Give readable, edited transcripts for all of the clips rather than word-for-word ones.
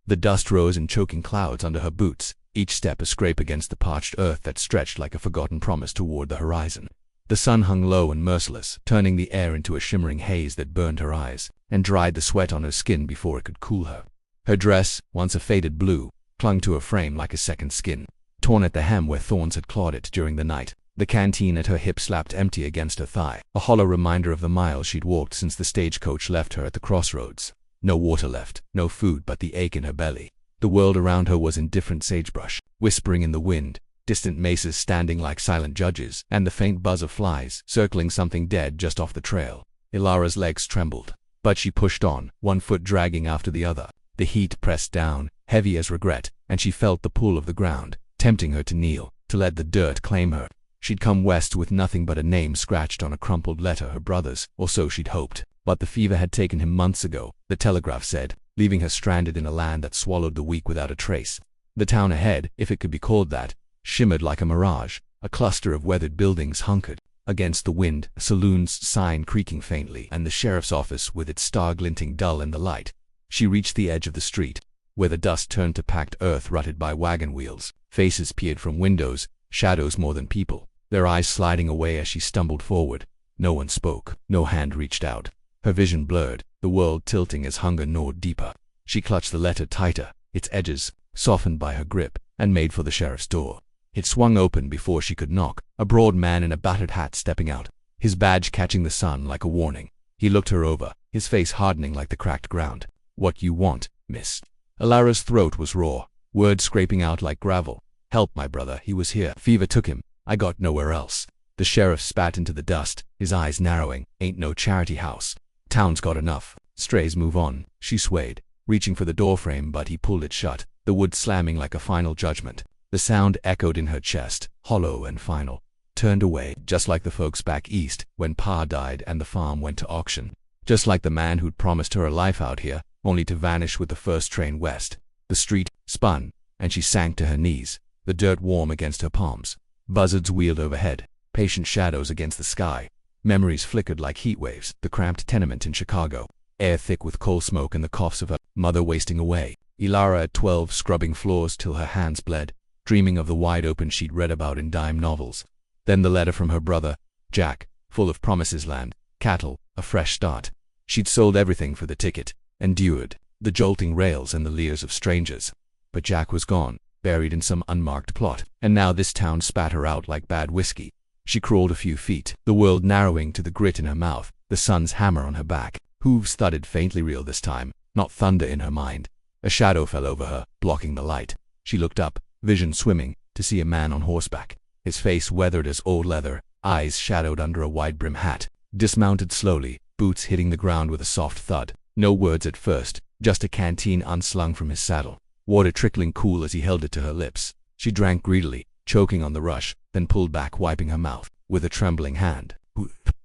The dust rose in choking clouds under her boots, each step a scrape against the parched earth that stretched like a forgotten promise toward the horizon. The sun hung low and merciless, turning the air into a shimmering haze that burned her eyes and dried the sweat on her skin before it could cool her. Her dress, once a faded blue, clung to her frame like a second skin, torn at the hem where thorns had clawed it during the night. The canteen at her hip slapped empty against her thigh, a hollow reminder of the miles she'd walked since the stagecoach left her at the crossroads. No water left, no food but the ache in her belly. The world around her was indifferent sagebrush, whispering in the wind, distant maces standing like silent judges, and the faint buzz of flies circling something dead just off the trail. Ilara's legs trembled, but she pushed on, one foot dragging after the other. The heat pressed down, heavy as regret, and she felt the pull of the ground, tempting her to kneel, to let the dirt claim her. She'd come west with nothing but a name scratched on a crumpled letter, her brother's, or so she'd hoped. But the fever had taken him months ago, the telegraph said, leaving her stranded in a land that swallowed the weak without a trace. The town ahead, if it could be called that, shimmered like a mirage, a cluster of weathered buildings hunkered against the wind, a saloon's sign creaking faintly, and the sheriff's office with its star glinting dull in the light. She reached the edge of the street, where the dust turned to packed earth rutted by wagon wheels. Faces peered from windows, shadows more than people, their eyes sliding away as she stumbled forward. No one spoke, no hand reached out. Her vision blurred, the world tilting as hunger gnawed deeper. She clutched the letter tighter, its edges softened by her grip, and made for the sheriff's door. It swung open before she could knock, a broad man in a battered hat stepping out, his badge catching the sun like a warning. He looked her over, his face hardening like the cracked ground. "What you want, miss?" Ilara's throat was raw, words scraping out like gravel. "Help my brother, he was here. Fever took him. I got nowhere else." The sheriff spat into the dust, his eyes narrowing. "Ain't no charity house. Town's got enough. Strays move on." She swayed, reaching for the doorframe, but he pulled it shut, the wood slamming like a final judgment. The sound echoed in her chest, hollow and final. Turned away, just like the folks back east, when Pa died and the farm went to auction. Just like the man who'd promised her a life out here, only to vanish with the first train west. The street spun, and she sank to her knees, the dirt warm against her palms. Buzzards wheeled overhead, patient shadows against the sky. Memories flickered like heat waves, the cramped tenement in Chicago, air thick with coal smoke and the coughs of her mother wasting away. Ilara at 12 scrubbing floors till her hands bled, dreaming of the wide open she'd read about in dime novels. Then the letter from her brother, Jack, full of promises, land, cattle, a fresh start. She'd sold everything for the ticket, endured the jolting rails and the leers of strangers. But Jack was gone, buried in some unmarked plot, and now this town spat her out like bad whiskey. She crawled a few feet, the world narrowing to the grit in her mouth, the sun's hammer on her back. Hooves thudded faintly, real this time, not thunder in her mind. A shadow fell over her, blocking the light. She looked up, vision swimming, to see a man on horseback, his face weathered as old leather, eyes shadowed under a wide-brim hat. Dismounted slowly, boots hitting the ground with a soft thud. No words at first, just a canteen unslung from his saddle, water trickling cool as he held it to her lips. She drank greedily, choking on the rush, then pulled back, wiping her mouth with a trembling hand.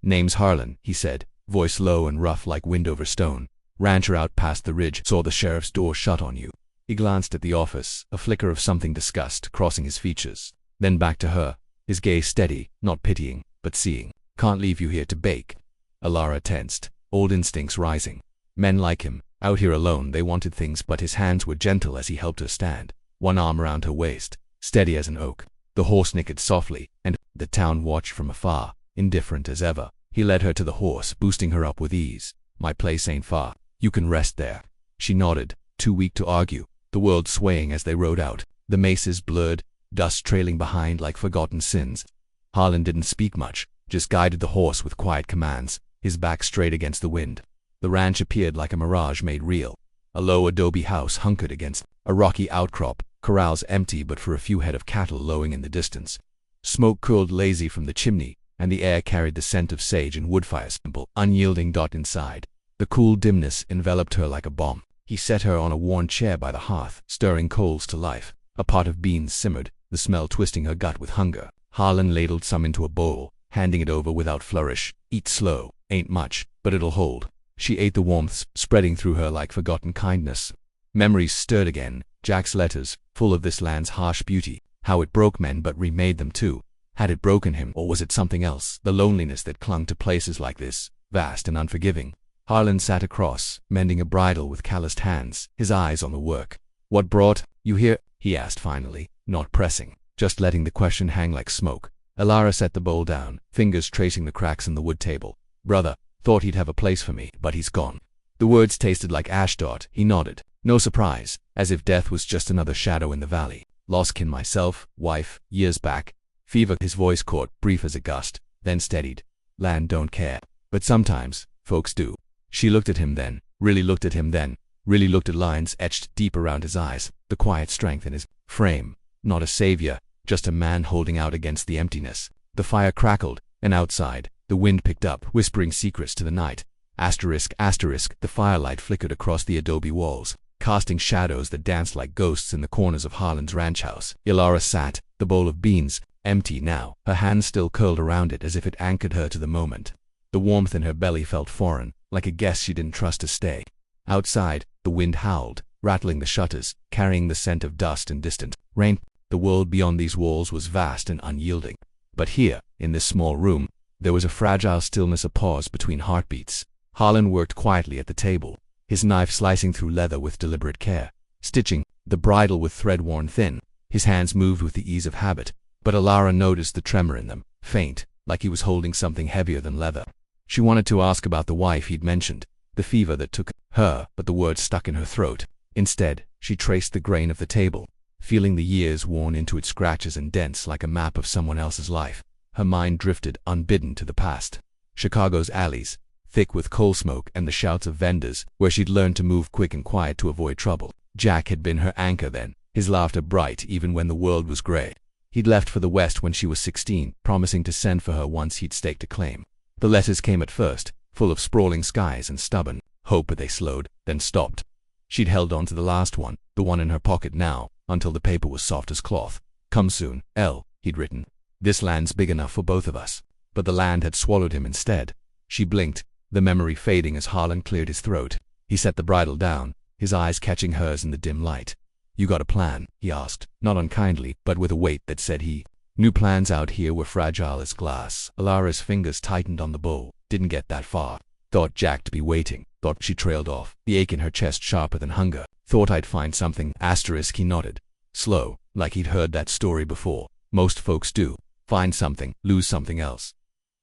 "Name's Harlan," he said, voice low and rough like wind over stone. "Rancher out past the ridge, saw the sheriff's door shut on you." He glanced at the office, a flicker of something disgust crossing his features. Then back to her, his gaze steady, not pitying, but seeing. "Can't leave you here to bake." Ilara tensed, old instincts rising. Men like him, out here alone, they wanted things, but his hands were gentle as he helped her stand, one arm around her waist, steady as an oak. The horse nickered softly, and the town watched from afar, indifferent as ever. He led her to the horse, boosting her up with ease. "My place ain't far. You can rest there." She nodded, too weak to argue, the world swaying as they rode out, the maces blurred, dust trailing behind like forgotten sins. Harlan didn't speak much, just guided the horse with quiet commands, his back straight against the wind. The ranch appeared like a mirage made real. A low adobe house hunkered against a rocky outcrop, corrals empty but for a few head of cattle lowing in the distance. Smoke curled lazy from the chimney, and the air carried the scent of sage and woodfire, simple, unyielding dot inside. The cool dimness enveloped her like a bomb. He set her on a worn chair by the hearth, stirring coals to life. A pot of beans simmered, the smell twisting her gut with hunger. Harlan ladled some into a bowl, handing it over without flourish. "Eat slow, ain't much, but it'll hold." She ate the warmth, spreading through her like forgotten kindness. Memories stirred again, Jack's letters, full of this land's harsh beauty, how it broke men but remade them too. Had it broken him, or was it something else, the loneliness that clung to places like this, vast and unforgiving? Harlan sat across, mending a bridle with calloused hands, his eyes on the work. "What brought you here?" he asked finally, not pressing, just letting the question hang like smoke. Alara set the bowl down, fingers tracing the cracks in the wood table. "Brother, thought he'd have a place for me, but he's gone." The words tasted like ashdot. He nodded. No surprise, as if death was just another shadow in the valley. "Lost kin myself, wife, years back. Fever." His voice caught, brief as a gust, then steadied. "Land don't care. But sometimes, folks do." She looked at him then, really looked at him then, really looked at lines etched deep around his eyes, the quiet strength in his frame. Not a savior, just a man holding out against the emptiness. The fire crackled, and outside, the wind picked up, whispering secrets to the night. Asterisk, asterisk, the firelight flickered across the adobe walls, casting shadows that danced like ghosts in the corners of Harlan's ranch house. Ilara sat, the bowl of beans, empty now, her hands still curled around it as if it anchored her to the moment. The warmth in her belly felt foreign, like a guest she didn't trust to stay. Outside, the wind howled, rattling the shutters, carrying the scent of dust and distant rain. The world beyond these walls was vast and unyielding. But here, in this small room, there was a fragile stillness, a pause between heartbeats. Harlan worked quietly at the table, his knife slicing through leather with deliberate care, stitching the bridle with thread worn thin. His hands moved with the ease of habit, but Alara noticed the tremor in them, faint, like he was holding something heavier than leather. She wanted to ask about the wife he'd mentioned, the fever that took her, but the words stuck in her throat. Instead, she traced the grain of the table, feeling the years worn into its scratches and dents like a map of someone else's life. Her mind drifted unbidden to the past. Chicago's alleys, thick with coal smoke and the shouts of vendors, where she'd learned to move quick and quiet to avoid trouble. Jack had been her anchor then, his laughter bright even when the world was gray. He'd left for the West when she was 16, promising to send for her once he'd staked a claim. The letters came at first, full of sprawling skies and stubborn hope, but they slowed, then stopped. She'd held on to the last one, the one in her pocket now, until the paper was soft as cloth. "Come soon, L," he'd written. "This land's big enough for both of us." But the land had swallowed him instead. She blinked, the memory fading as Harlan cleared his throat. He set the bridle down, his eyes catching hers in the dim light. "You got a plan?" he asked, not unkindly, but with a weight that said he knew plans out here were fragile as glass. Alara's fingers tightened on the bowl. "Didn't get that far. Thought Jack to be waiting." Thought. She trailed off, the ache in her chest sharper than hunger. "Thought I'd find something." Asterisk, he nodded. Slow, like he'd heard that story before. "Most folks do. Find something, lose something else."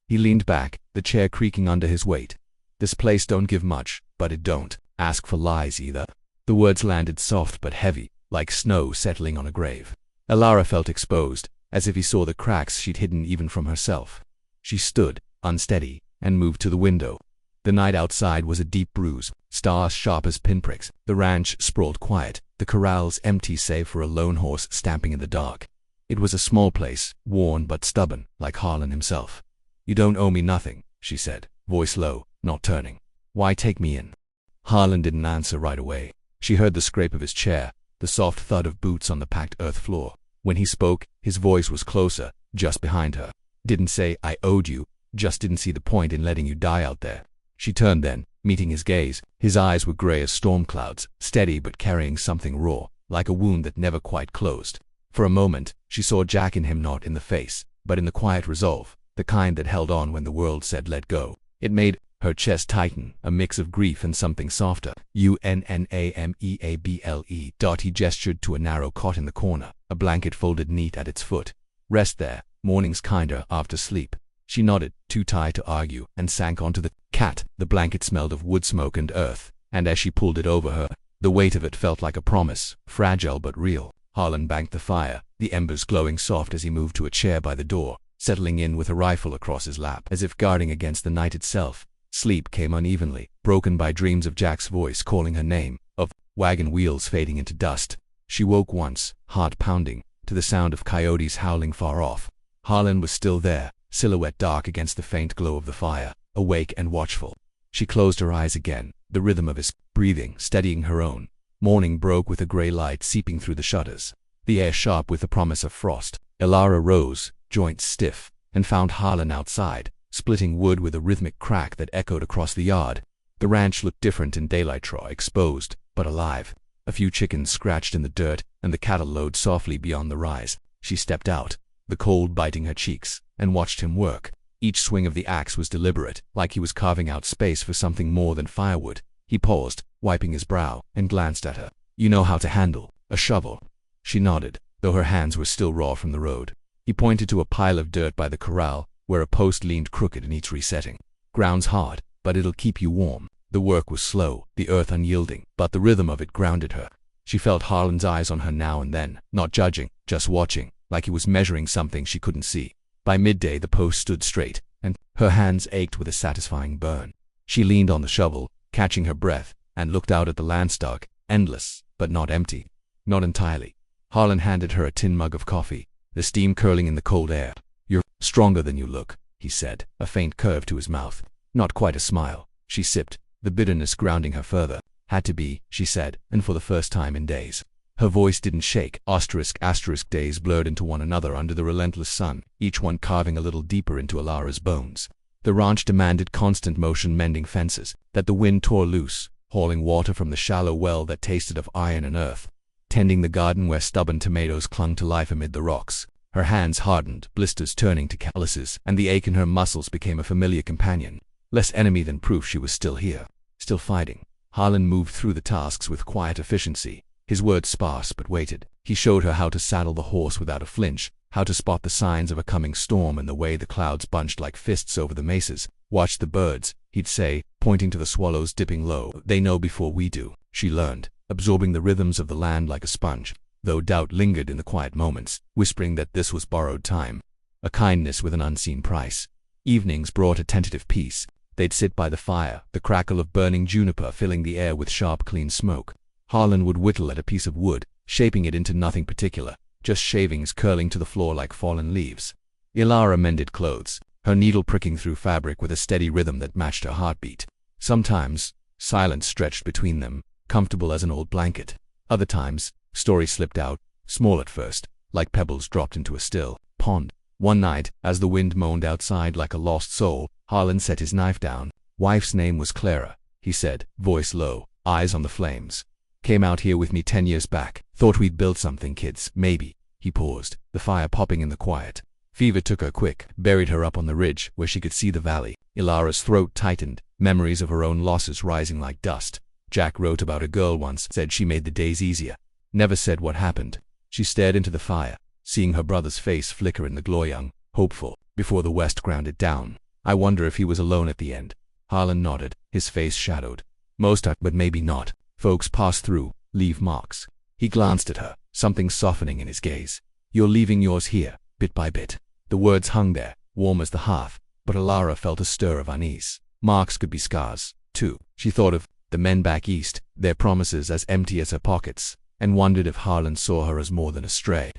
He leaned back, the chair creaking under his weight. "This place don't give much, but it don't ask for lies either." The words landed soft but heavy, like snow settling on a grave. Alara felt exposed, as if he saw the cracks she'd hidden even from herself. She stood, unsteady, and moved to the window. The night outside was a deep bruise, stars sharp as pinpricks. The ranch sprawled quiet, the corrals empty save for a lone horse stamping in the dark. It was a small place, worn but stubborn, like Harlan himself. "You don't owe me nothing," she said, voice low, not turning. "Why take me in?" Harlan didn't answer right away. She heard the scrape of his chair, the soft thud of boots on the packed earth floor. When he spoke, his voice was closer, just behind her. "Didn't say I owed you, just didn't see the point in letting you die out there." She turned then, meeting his gaze. His eyes were gray as storm clouds, steady but carrying something raw, like a wound that never quite closed. For a moment, she saw Jack in him, not in the face, but in the quiet resolve, the kind that held on when the world said let go. It made her chest tighten, a mix of grief and something softer. "Unnameable." He gestured to a narrow cot in the corner, a blanket folded neat at its foot. "Rest there, morning's kinder after sleep." She nodded, too tired to argue, and sank onto the cat. The blanket smelled of wood smoke and earth, and as she pulled it over her, the weight of it felt like a promise, fragile but real. Harlan banked the fire, the embers glowing soft as he moved to a chair by the door, settling in with a rifle across his lap, as if guarding against the night itself. Sleep came unevenly, broken by dreams of Jack's voice calling her name, of wagon wheels fading into dust. She woke once, heart pounding, to the sound of coyotes howling far off. Harlan was still there, silhouette dark against the faint glow of the fire, awake and watchful. She closed her eyes again, the rhythm of his breathing steadying her own. Morning broke with a gray light seeping through the shutters, the air sharp with the promise of frost. Alara rose, joints stiff, and found Harlan outside, splitting wood with a rhythmic crack that echoed across the yard. The ranch looked different in daylight, exposed, but alive. A few chickens scratched in the dirt, and the cattle lowed softly beyond the rise. She stepped out, the cold biting her cheeks, and watched him work. Each swing of the axe was deliberate, like he was carving out space for something more than firewood. He paused, wiping his brow, and glanced at her. "You know how to handle A shovel. She nodded, though her hands were still raw from the road. He pointed to a pile of dirt by the corral, where a post leaned crooked in each resetting. Ground's hard, but it'll keep you warm. The work was slow, the earth unyielding, but the rhythm of it grounded her. She felt Harlan's eyes on her now and then, not judging, just watching, like he was measuring something she couldn't see. By midday the post stood straight, and her hands ached with a satisfying burn. She leaned on the shovel, catching her breath, and looked out at the landstock, endless, but not empty. Not entirely. Harlan handed her a tin mug of coffee, the steam curling in the cold air. "You're stronger than you look," he said, a faint curve to his mouth. Not quite a smile. She sipped, the bitterness grounding her further. "Had to be," she said, and for the first time in days. Her voice didn't shake. **** days blurred into one another under the relentless sun, each one carving a little deeper into Alara's bones. The ranch demanded constant motion, mending fences that the wind tore loose, hauling water from the shallow well that tasted of iron and earth, tending the garden where stubborn tomatoes clung to life amid the rocks. Her hands hardened, blisters turning to calluses, and the ache in her muscles became a familiar companion. Less enemy than proof she was still here, still fighting. Harlan moved through the tasks with quiet efficiency, his words sparse but weighted. He showed her how to saddle the horse without a flinch, how to spot the signs of a coming storm and the way the clouds bunched like fists over the mesas. "Watch the birds," he'd say, pointing to the swallows dipping low. "They know before we do," she learned, absorbing the rhythms of the land like a sponge, though doubt lingered in the quiet moments, whispering that this was borrowed time, a kindness with an unseen price. Evenings brought a tentative peace. They'd sit by the fire, the crackle of burning juniper filling the air with sharp, clean smoke. Harlan would whittle at a piece of wood, shaping it into nothing particular, just shavings curling to the floor like fallen leaves. Alara mended clothes, her needle pricking through fabric with a steady rhythm that matched her heartbeat. Sometimes, silence stretched between them, comfortable as an old blanket. Other times, stories slipped out, small at first, like pebbles dropped into a still pond. One night, as the wind moaned outside like a lost soul, Harlan set his knife down. "Wife's name was Clara," he said, voice low, eyes on the flames. "Came out here with me 10 years back. Thought we'd build something, kids, maybe." He paused, the fire popping in the quiet. Fever took her quick, buried her up on the ridge where she could see the valley. Ilara's throat tightened, memories of her own losses rising like dust. Jack wrote about a girl once, said she made the days easier. Never said what happened. She stared into the fire, seeing her brother's face flicker in the glow, young, hopeful, before the west ground it down. "I wonder if he was alone at the end." Harlan nodded, his face shadowed. "Most are, but maybe not. Folks pass through, leave marks." He glanced at her, something softening in his gaze. "You're leaving yours here, bit by bit." The words hung there, warm as the hearth, but Alara felt a stir of unease. Marks could be scars, too. She thought of the men back east, their promises as empty as her pockets, and wondered if Harlan saw her as more than a stray.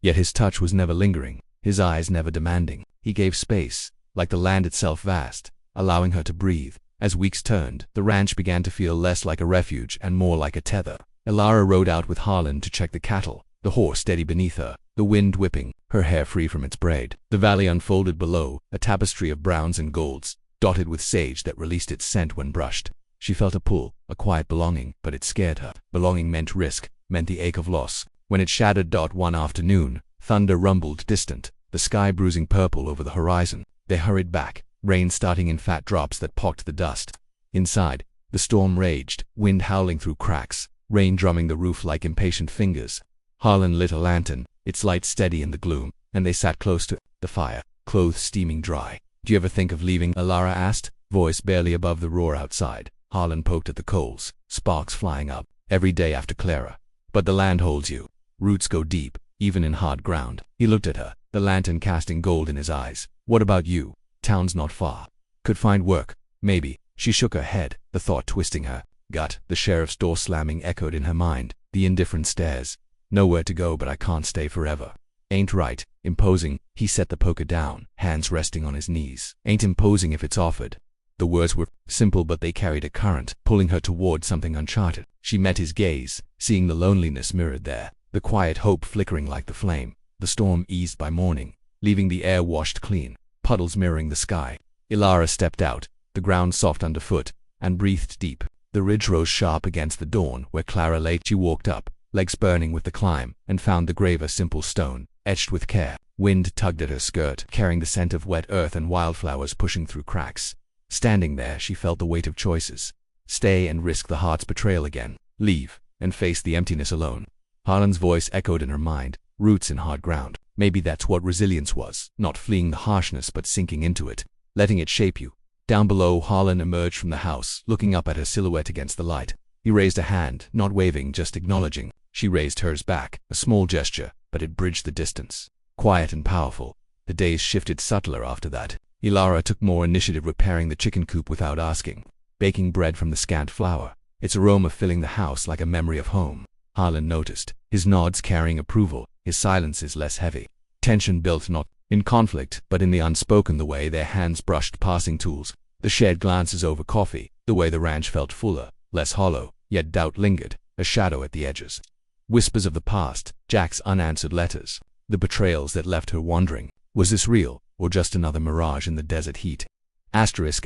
Yet his touch was never lingering, his eyes never demanding. He gave space, like the land itself vast, allowing her to breathe. As weeks turned, the ranch began to feel less like a refuge and more like a tether. Alara rode out with Harlan to check the cattle, the horse steady beneath her, the wind whipping, her hair free from its braid. The valley unfolded below, a tapestry of browns and golds, dotted with sage that released its scent when brushed. She felt a pull, a quiet belonging, but it scared her. Belonging meant risk, meant the ache of loss. When it shattered one afternoon, thunder rumbled distant, the sky bruising purple over the horizon. They hurried back, rain starting in fat drops that pocked the dust. Inside, the storm raged, wind howling through cracks, rain drumming the roof like impatient fingers. Harlan lit a lantern, its light steady in the gloom, and they sat close to the fire, clothes steaming dry. "Do you ever think of leaving?" Alara asked, voice barely above the roar outside. Harlan poked at the coals, sparks flying up. "Every day after Clara. But the land holds you. Roots go deep, even in hard ground." He looked at her, the lantern casting gold in his eyes. "What about you? Town's not far. Could find work, maybe." She shook her head, the thought twisting her gut. The sheriff's door slamming echoed in her mind, the indifferent stares. "Nowhere to go, but I can't stay forever." "Ain't right. Imposing." He set the poker down, hands resting on his knees. "Ain't imposing if it's offered." The words were simple, but they carried a current, pulling her toward something uncharted. She met his gaze, seeing the loneliness mirrored there, the quiet hope flickering like the flame. The storm eased by morning, leaving the air washed clean, puddles mirroring the sky. Alara stepped out, the ground soft underfoot, and breathed deep. The ridge rose sharp against the dawn where Clara lay. She walked up, legs burning with the climb, and found the grave a simple stone, etched with care. Wind tugged at her skirt, carrying the scent of wet earth and wildflowers pushing through cracks. Standing there, she felt the weight of choices. Stay and risk the heart's betrayal again. Leave, and face the emptiness alone. Harlan's voice echoed in her mind, roots in hard ground. Maybe that's what resilience was, not fleeing the harshness but sinking into it, letting it shape you. Down below, Harlan emerged from the house, looking up at her silhouette against the light. He raised a hand, not waving, just acknowledging. She raised hers back, a small gesture, but it bridged the distance. Quiet and powerful. The days shifted subtler after that. Ilara took more initiative, repairing the chicken coop without asking, baking bread from the scant flour, its aroma filling the house like a memory of home. Harlan noticed, his nods carrying approval, his silences less heavy. Tension built not in conflict, but in the unspoken, the way their hands brushed passing tools, the shared glances over coffee, the way the ranch felt fuller, less hollow, yet doubt lingered, a shadow at the edges. Whispers of the past, Jack's unanswered letters, the betrayals that left her wondering, was this real, or just another mirage in the desert heat? Asterisk,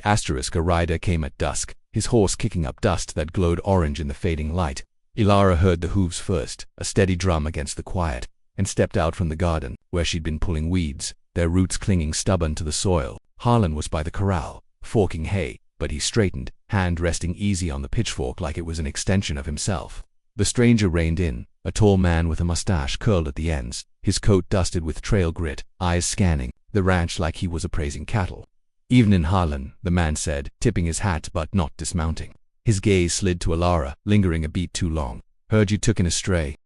a rider came at dusk, his horse kicking up dust that glowed orange in the fading light. Ilara heard the hooves first, a steady drum against the quiet, and stepped out from the garden, where she'd been pulling weeds, their roots clinging stubborn to the soil. Harlan was by the corral, forking hay, but he straightened, hand resting easy on the pitchfork like it was an extension of himself. The stranger reined in, a tall man with a mustache curled at the ends, his coat dusted with trail grit, eyes scanning the ranch like he was appraising cattle. "Evenin', Harlan," the man said, tipping his hat but not dismounting. His gaze slid to Ilara, lingering a beat too long. "Heard you took in a stray."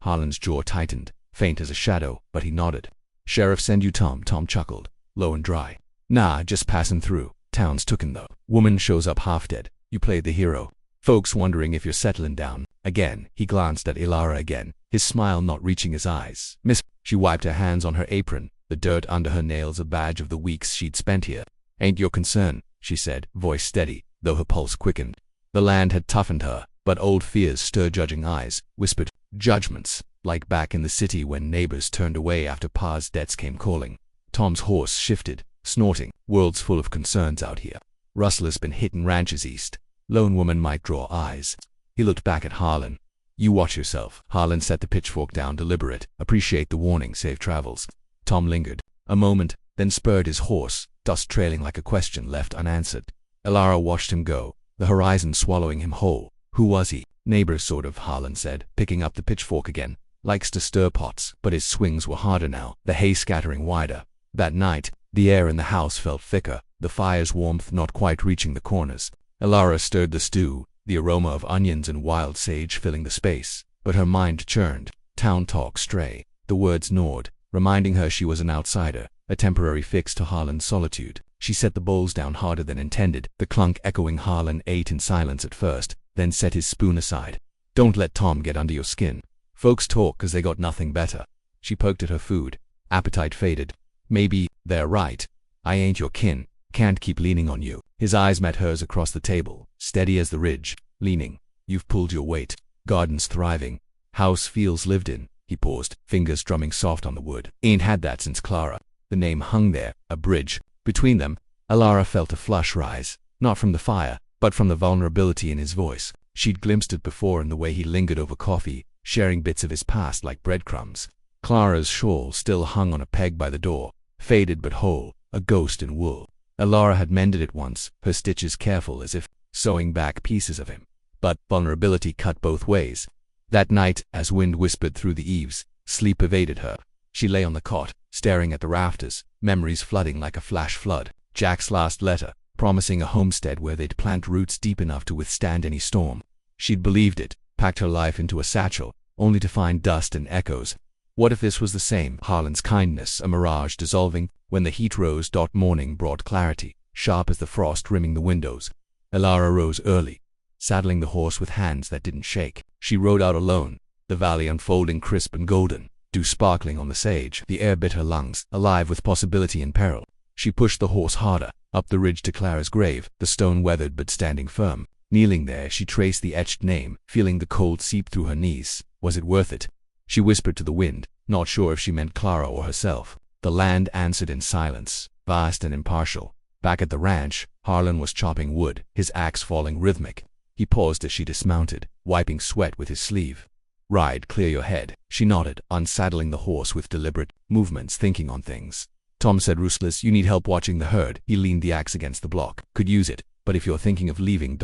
Harlan's jaw tightened, faint as a shadow, but he nodded. "Sheriff send you Tom?" Tom chuckled, low and dry. "Nah, just passing through. Town's tooken though. Woman shows up half dead. You played the hero. Folks wondering if you're settling down." Again, he glanced at Ilara again, his smile not reaching his eyes. "Miss," she wiped her hands on her apron, the dirt under her nails a badge of the weeks she'd spent here. "Ain't your concern," she said, voice steady, though her pulse quickened. The land had toughened her, but old fears stirred judging eyes, whispered judgments, like back in the city when neighbors turned away after Pa's debts came calling. Tom's horse shifted, snorting. "World's full of concerns out here. Rustler's been hitting ranches east. Lone woman might draw eyes." He looked back at Harlan. "You watch yourself." Harlan set the pitchfork down, deliberate. "Appreciate the warning, safe travels." Tom lingered a moment, then spurred his horse, dust trailing like a question left unanswered. Ilara watched him go, the horizon swallowing him whole. "Who was he?" "Neighbor, sort of," Harlan said, picking up the pitchfork again. "Likes to stir pots," but his swings were harder now, the hay scattering wider. That night, the air in the house felt thicker, the fire's warmth not quite reaching the corners. Ilara stirred the stew, the aroma of onions and wild sage filling the space, but her mind churned. Town talk stray. The words gnawed, reminding her she was an outsider, a temporary fix to Harlan's solitude. She set the bowls down harder than intended, the clunk echoing. Harlan ate in silence at first, then set his spoon aside. "Don't let Tom get under your skin. Folks talk 'cause they got nothing better." She poked at her food. Appetite faded. "Maybe they're right. I ain't your kin. Can't keep leaning on you." His eyes met hers across the table, steady as the ridge, leaning. "You've pulled your weight. Garden's thriving. House feels lived in." He paused, fingers drumming soft on the wood. "Ain't had that since Clara." The name hung there, a bridge. Between them, Ilara felt a flush rise, not from the fire, but from the vulnerability in his voice. She'd glimpsed it before in the way he lingered over coffee, sharing bits of his past like breadcrumbs. Clara's shawl still hung on a peg by the door, faded but whole, a ghost in wool. Ilara had mended it once, her stitches careful as if sewing back pieces of him. But vulnerability cut both ways. That night, as wind whispered through the eaves, sleep evaded her. She lay on the cot, staring at the rafters, memories flooding like a flash flood. Jack's last letter, promising a homestead where they'd plant roots deep enough to withstand any storm. She'd believed it, packed her life into a satchel, only to find dust and echoes. What if this was the same? Harlan's kindness, a mirage dissolving when the heat rose. Morning brought clarity, sharp as the frost rimming the windows. Ilara rose early, saddling the horse with hands that didn't shake. She rode out alone, the valley unfolding crisp and golden, dew sparkling on the sage. The air bit her lungs, alive with possibility and peril. She pushed the horse harder, up the ridge to Clara's grave, the stone weathered but standing firm. Kneeling there, she traced the etched name, feeling the cold seep through her knees. Was it worth it? She whispered to the wind, not sure if she meant Clara or herself. The land answered in silence, vast and impartial. Back at the ranch, Harlan was chopping wood, his axe falling rhythmic. He paused as she dismounted, wiping sweat with his sleeve. "Ride, clear your head." She nodded, unsaddling the horse with deliberate movements, thinking on things. Tom said, "Ruthless, you need help watching the herd." He leaned the axe against the block. "Could use it, but if you're thinking of leaving...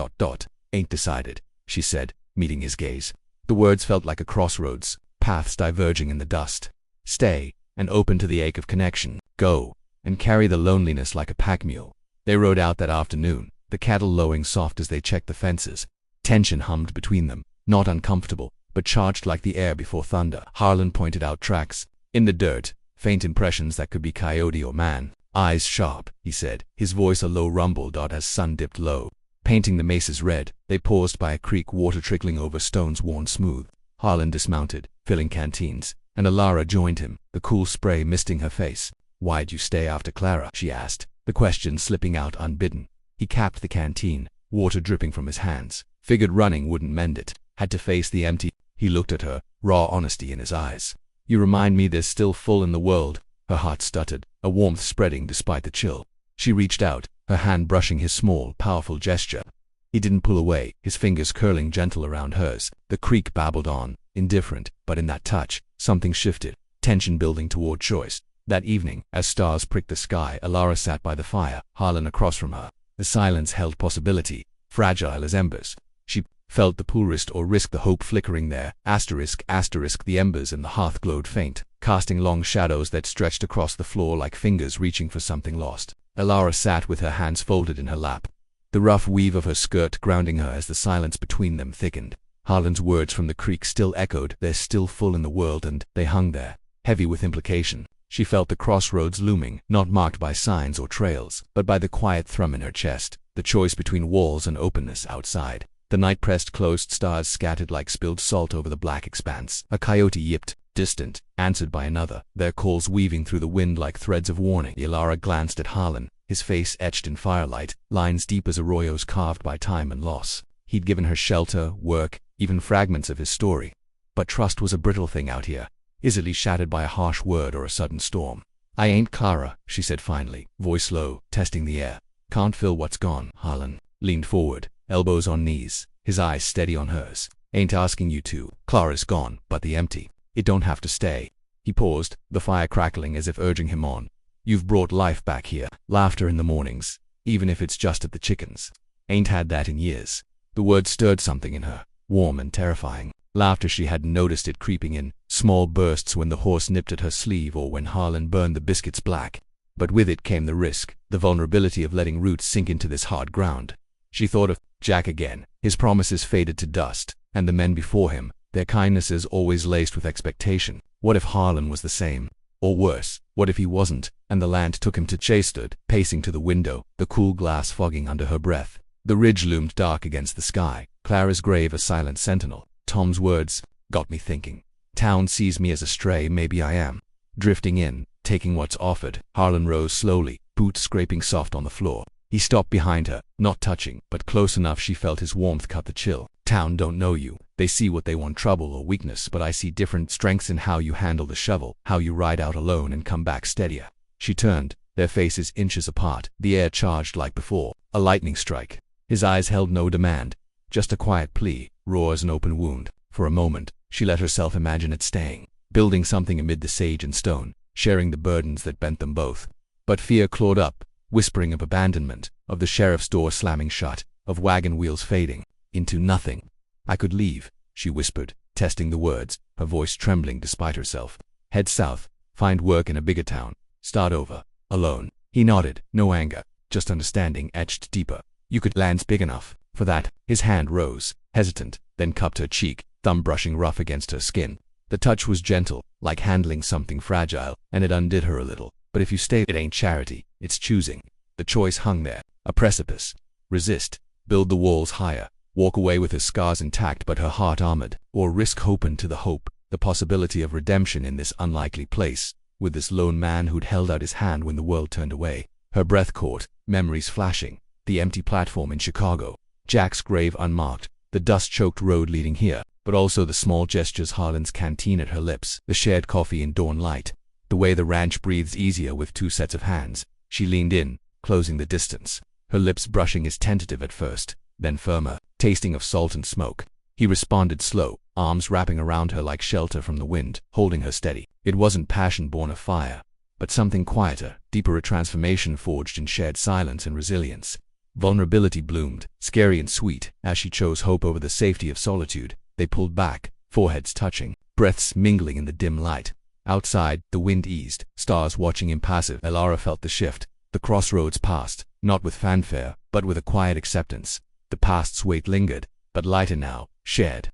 Ain't decided," she said, meeting his gaze. The words felt like a crossroads, paths diverging in the dust. Stay, and open to the ache of connection. Go, and carry the loneliness like a pack mule. They rode out that afternoon, the cattle lowing soft as they checked the fences. Tension hummed between them, not uncomfortable, but charged like the air before thunder. Harlan pointed out tracks in the dirt, faint impressions that could be coyote or man. Eyes sharp, he said, his voice a low rumble. As sun dipped low, painting the mesas red, they paused by a creek, water trickling over stones worn smooth. Harlan dismounted, filling canteens, and Alara joined him, the cool spray misting her face. "Why'd you stay after Clara?" she asked, the question slipping out unbidden. He capped the canteen, water dripping from his hands. Figured running wouldn't mend it. Had to face the empty. He looked at her, raw honesty in his eyes. "You remind me there's still full in the world." Her heart stuttered, a warmth spreading despite the chill. She reached out, her hand brushing his small, powerful gesture. He didn't pull away, his fingers curling gentle around hers. The creek babbled on, indifferent, but in that touch, something shifted, tension building toward choice. That evening, as stars pricked the sky, Alara sat by the fire, Harlan across from her. The silence held possibility, fragile as embers. She felt the pull risk or risk the hope flickering there. Asterisk. The embers in the hearth glowed faint, casting long shadows that stretched across the floor like fingers reaching for something lost. Alara sat with her hands folded in her lap, the rough weave of her skirt grounding her as the silence between them thickened. Harlan's words from the creek still echoed, "There's still full in the world," and they hung there, heavy with implication. She felt the crossroads looming, not marked by signs or trails, but by the quiet thrum in her chest, the choice between walls and openness outside. The night pressed closed, stars scattered like spilled salt over the black expanse. A coyote yipped, distant, answered by another, their calls weaving through the wind like threads of warning. Alara glanced at Harlan, his face etched in firelight, lines deep as arroyos carved by time and loss. He'd given her shelter, work, even fragments of his story. But trust was a brittle thing out here, easily shattered by a harsh word or a sudden storm. "I ain't Clara," she said finally, voice low, testing the air. "Can't fill what's gone." Harlan leaned forward, elbows on knees, his eyes steady on hers. "Ain't asking you to. Clara's gone, but the empty. It don't have to stay." He paused, the fire crackling as if urging him on. "You've brought life back here. Laughter in the mornings, even if it's just at the chickens. Ain't had that in years." The word stirred something in her, warm and terrifying. Laughter she hadn't noticed it creeping in, small bursts when the horse nipped at her sleeve or when Harlan burned the biscuits black. But with it came the risk, the vulnerability of letting roots sink into this hard ground. She thought of Jack again, his promises faded to dust, and the men before him, their kindnesses always laced with expectation. What if Harlan was the same? Or worse, what if he wasn't, and the land took him to chase? Stood, pacing to the window, the cool glass fogging under her breath. The ridge loomed dark against the sky, Clara's grave a silent sentinel. Tom's words got me thinking. Town sees me as a stray, maybe I am. Drifting in, taking what's offered. Harlan rose slowly, boots scraping soft on the floor. He stopped behind her, not touching, but close enough she felt his warmth cut the chill. "Town don't know you. They see what they want, trouble or weakness, but I see different strengths in how you handle the shovel, how you ride out alone and come back steadier." She turned, their faces inches apart, the air charged like before, a lightning strike. His eyes held no demand, just a quiet plea, raw as an open wound. For a moment, she let herself imagine it staying, building something amid the sage and stone, sharing the burdens that bent them both. But fear clawed up, whispering of abandonment, of the sheriff's door slamming shut, of wagon wheels fading into nothing. "I could leave," she whispered, testing the words, her voice trembling despite herself. "Head south, find work in a bigger town, start over, alone." He nodded, no anger, just understanding etched deeper. "You could. Land's big enough for that." His hand rose, hesitant, then cupped her cheek, thumb brushing rough against her skin. The touch was gentle, like handling something fragile, and it undid her a little. "But if you stay, it ain't charity, it's choosing." The choice hung there, a precipice. Resist, build the walls higher, walk away with her scars intact but her heart armored, or risk open to the hope, the possibility of redemption in this unlikely place, with this lone man who'd held out his hand when the world turned away. Her breath caught, memories flashing, the empty platform in Chicago, Jack's grave unmarked, the dust-choked road leading here, but also the small gestures, Harlan's canteen at her lips, the shared coffee in dawn light, the way the ranch breathes easier with two sets of hands. She leaned in, closing the distance, her lips brushing his tentative at first, then firmer, tasting of salt and smoke. He responded slow, arms wrapping around her like shelter from the wind, holding her steady. It wasn't passion born of fire, but something quieter, deeper, a transformation forged in shared silence and resilience. Vulnerability bloomed, scary and sweet, as she chose hope over the safety of solitude. They pulled back, foreheads touching. breaths mingling in the dim light. Outside, the wind eased, stars watching impassive. Elara felt the shift. The crossroads passed, not with fanfare, but with a quiet acceptance. The past's weight lingered, but lighter now, shared.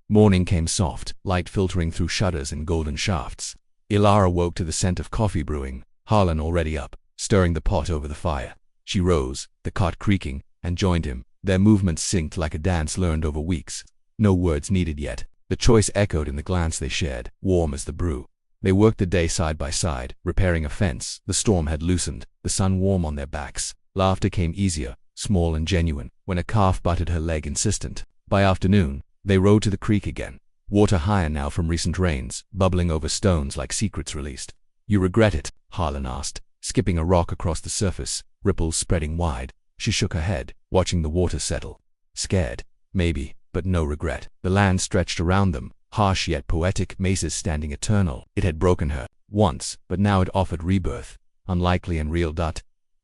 Morning came soft, light filtering through shutters and golden shafts. Elara woke to the scent of coffee brewing, Harlan already up, stirring the pot over the fire. She rose, the cart creaking, and joined him, their movements synced like a dance learned over weeks. No words needed yet. The choice echoed in the glance they shared, warm as the brew. They worked the day side by side, repairing a fence. The storm had loosened, the sun warm on their backs. Laughter came easier, small and genuine, when a calf butted her leg insistent. By afternoon, they rode to the creek again, water higher now from recent rains, bubbling over stones like secrets released. "You regret it?" Harlan asked, skipping a rock across the surface, ripples spreading wide. She shook her head, watching the water settle. Scared, maybe, but no regret. The land stretched around them, harsh yet poetic, mesas standing eternal. It had broken her, once, but now it offered rebirth, unlikely and real.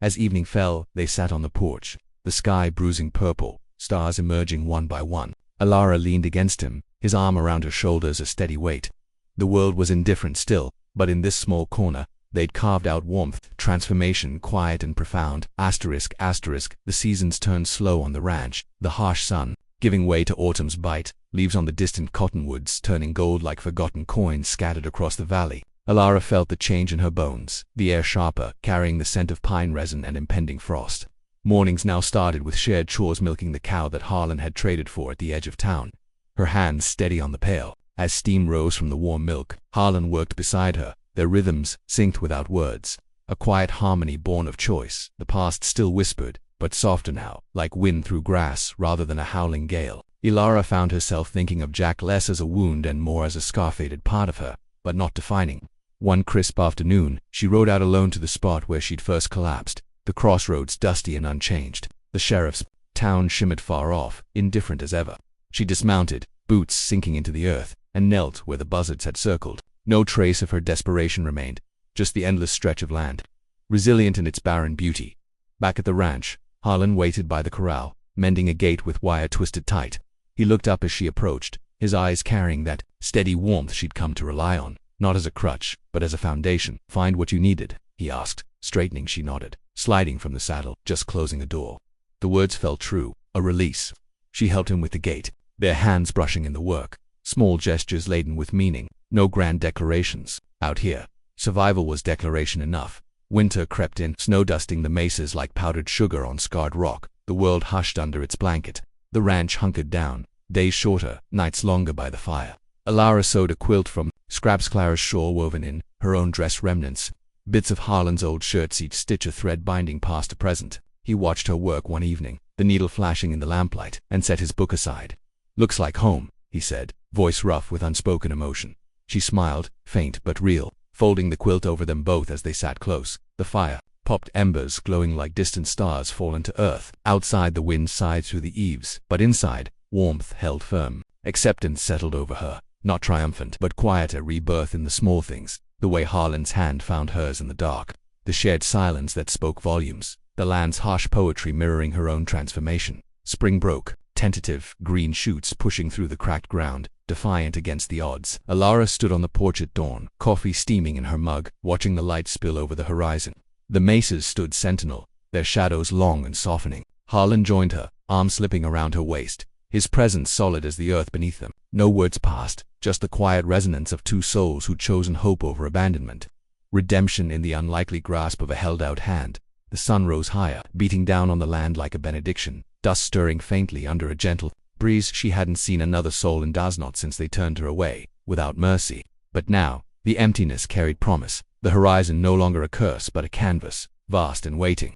As evening fell, they sat on the porch, the sky bruising purple, stars emerging one by one. Elara leaned against him, his arm around her shoulders a steady weight. The world was indifferent still, but in this small corner, they'd carved out warmth, transformation, quiet and profound. The seasons turned slow on the ranch, the harsh sun, giving way to autumn's bite, leaves on the distant cottonwoods turning gold like forgotten coins scattered across the valley. Elara felt the change in her bones, the air sharper, carrying the scent of pine resin and impending frost. Mornings now started with shared chores, milking the cow that Harlan had traded for at the edge of town. Her hands steady on the pail. As steam rose from the warm milk, Harlan worked beside her, their rhythms synced without words. A quiet harmony born of choice. The past still whispered, but softer now, like wind through grass rather than a howling gale. Elara found herself thinking of Jack less as a wound and more as a scar-faded part of her, but not defining. One crisp afternoon, she rode out alone to the spot where she'd first collapsed, the crossroads dusty and unchanged. The sheriff's town shimmered far off, indifferent as ever. She dismounted, boots sinking into the earth, and knelt where the buzzards had circled. No trace of her desperation remained, just the endless stretch of land, resilient in its barren beauty. Back at the ranch, Harlan waited by the corral, mending a gate with wire twisted tight. He looked up as she approached, his eyes carrying that steady warmth she'd come to rely on, not as a crutch, but as a foundation. "Find what you needed?" he asked. Straightening, she nodded, sliding from the saddle, just closing the door. The words felt true, a release. She helped him with the gate, their hands brushing in the work, small gestures laden with meaning, no grand declarations. Out here, survival was declaration enough. Winter crept in, snow dusting the mesas like powdered sugar on scarred rock. The world hushed under its blanket. The ranch hunkered down, days shorter, nights longer by the fire. Elara sewed a quilt from scraps, Clara's shawl woven in, her own dress remnants, bits of Harlan's old shirts, each stitch a thread binding past to present. He watched her work one evening, the needle flashing in the lamplight, and set his book aside. "Looks like home," he said, voice rough with unspoken emotion. She smiled, faint but real, folding the quilt over them both as they sat close. The fire popped embers glowing like distant stars fallen to earth. Outside, the wind sighed through the eaves, but inside, warmth held firm. Acceptance settled over her, not triumphant, but quiet, a rebirth in the small things, the way Harlan's hand found hers in the dark, the shared silence that spoke volumes, the land's harsh poetry mirroring her own transformation. Spring broke, tentative, green shoots pushing through the cracked ground, defiant against the odds. Elara stood on the porch at dawn, coffee steaming in her mug, watching the light spill over the horizon. The mesas stood sentinel, their shadows long and softening. Harlan joined her, arm slipping around her waist, his presence solid as the earth beneath them. No words passed, just the quiet resonance of two souls who'd chosen hope over abandonment. Redemption in the unlikely grasp of a held-out hand. The sun rose higher, beating down on the land like a benediction, dust stirring faintly under a gentle breeze. She hadn't seen another soul in Daznot since they turned her away, without mercy. But now, the emptiness carried promise, the horizon no longer a curse but a canvas, vast and waiting.